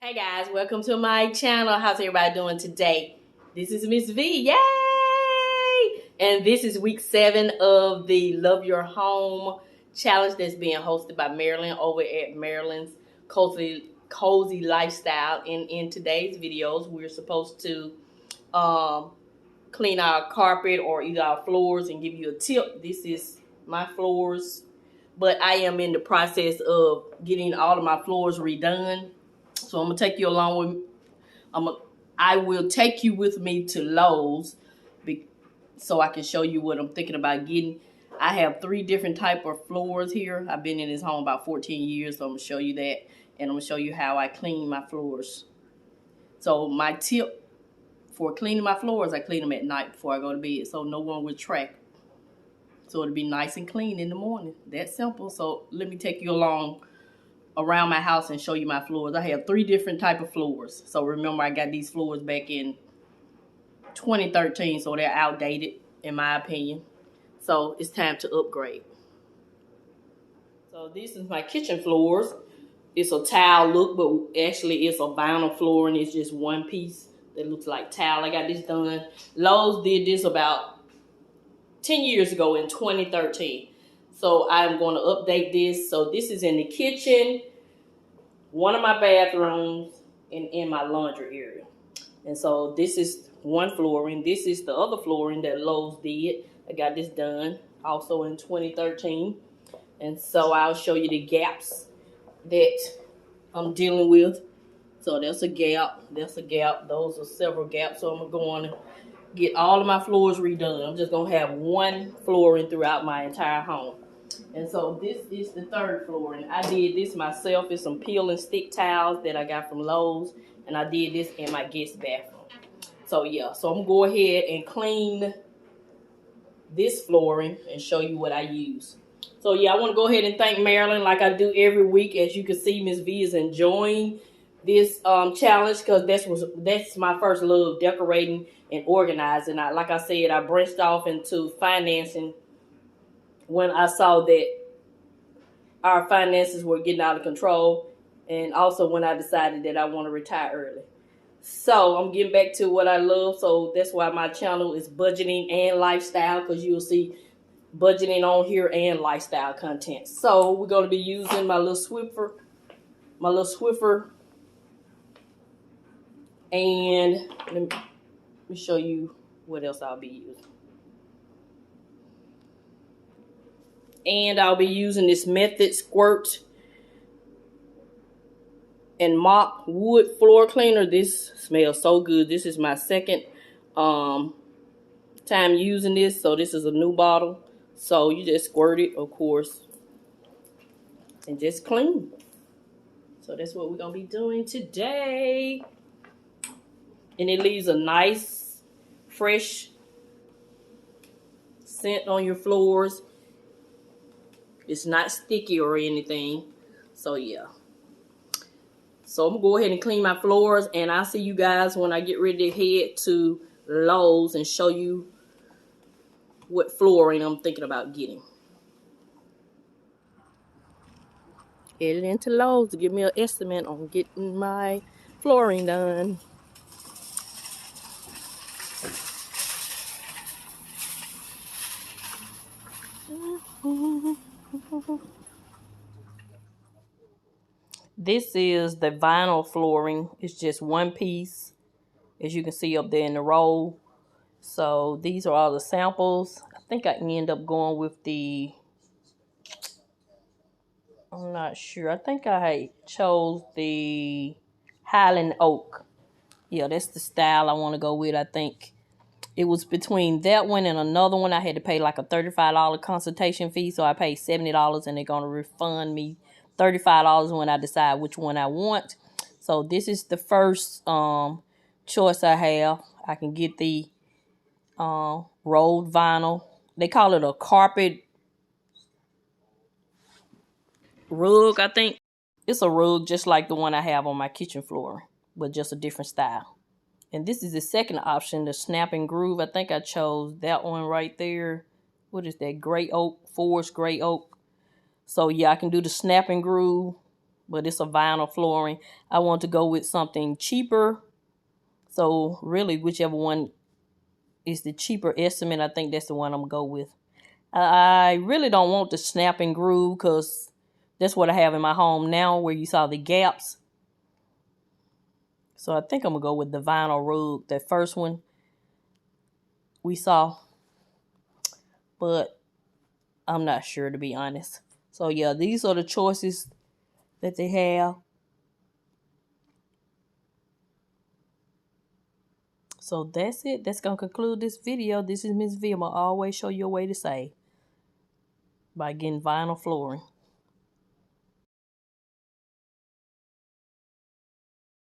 Hey guys, welcome to my channel. How's everybody doing today? This is Mrs Vee, yay! And this is week 7 of the Love Your Home challenge that's being hosted by Marilyn over at Marilyn's Cozy Lifestyle. And in today's videos, we're supposed to clean our carpet or either our floors and give you a tip. This is my floors, but I am in the process of getting all of my floors redone. So I'm gonna take you along with. I will take you with me to Lowe's, so I can show you what I'm thinking about getting. I have 3 different type of floors here. I've been in this home about 14 years, so I'm gonna show you that, and I'm gonna show you how I clean my floors. So my tip for cleaning my floors, I clean them at night before I go to bed, so no one will track. So it'll be nice and clean in the morning. That's simple. So let me take you along around my house and show you my floors. I have 3 different type of floors. So remember, I got these floors back in 2013, so they're outdated in my opinion. So it's time to upgrade. So this is my kitchen floors. It's a tile look, but actually it's a vinyl floor, and it's just one piece that looks like tile. I got this done. Lowe's did this about 10 years ago in 2013. So I'm going to update this. So this is in the kitchen, one of my bathrooms, and in my laundry area. And so this is one flooring. This is the other flooring that Lowe's did. I got this done also in 2013. And so I'll show you the gaps that I'm dealing with. So that's a gap. That's a gap. Those are several gaps. So I'm going to get all of my floors redone. I'm just going to have one flooring throughout my entire home. And so this is the 3rd flooring. I did this myself. It's some peel and stick towels that I got from Lowe's. And I did this in my guest bathroom. So yeah, so I'm going to go ahead and clean this flooring and show you what I use. So yeah, I want to go ahead and thank Marilyn like I do every week. As you can see, Miss V is enjoying this challenge, because that's my first love, decorating and organizing. Like I said, I branched off into financing when I saw that our finances were getting out of control, and also when I decided that I want to retire early. So I'm getting back to what I love. So that's why my channel is budgeting and lifestyle, because you'll see budgeting on here and lifestyle content. So we're going to be using my little Swiffer, and let me show you what else I'll be using. And I'll be using this Method Squirt and Mop Wood Floor Cleaner. This smells so good. This is my second time using this. So this is a new bottle. So you just squirt it, of course, and just clean. So that's what we're going to be doing today. And it leaves a nice, fresh scent on your floors. It's not sticky or anything. So yeah. So I'm going to go ahead and clean my floors. And I'll see you guys when I get ready to head to Lowe's and show you what flooring I'm thinking about getting. Headed into Lowe's to give me an estimate on getting my flooring done. This is the vinyl flooring. It's just one piece, as you can see up there in the roll. So these are all the samples. I think I can end up going with the, I'm not sure. I think I chose the Highland Oak. Yeah, that's the style I want to go with, I think. It was between that one and another one. I had to pay like a $35 consultation fee, so I paid $70, and they're going to refund me $35 when I decide which one I want. So this is the first choice I have. I can get the rolled vinyl. They call it a carpet rug, I think. It's a rug just like the one I have on my kitchen floor, but just a different style. And this is the second option, the Snap and Groove. I think I chose that one right there. What is that? Gray oak, forest gray oak. So yeah, I can do the Snap and Groove but it's a vinyl flooring. I want to go with something cheaper. So really, whichever one is the cheaper estimate, I think that's the one I'm gonna go with. I really don't want the snap and groove because that's what I have in my home now, where you saw the gaps. So I think I'm gonna go with the vinyl rug, that first one we saw. But I'm not sure, to be honest. So yeah, these are the choices that they have. So that's it. That's gonna conclude this video. This is Mrs Vee. I'm gonna always show you a way to save by getting vinyl flooring.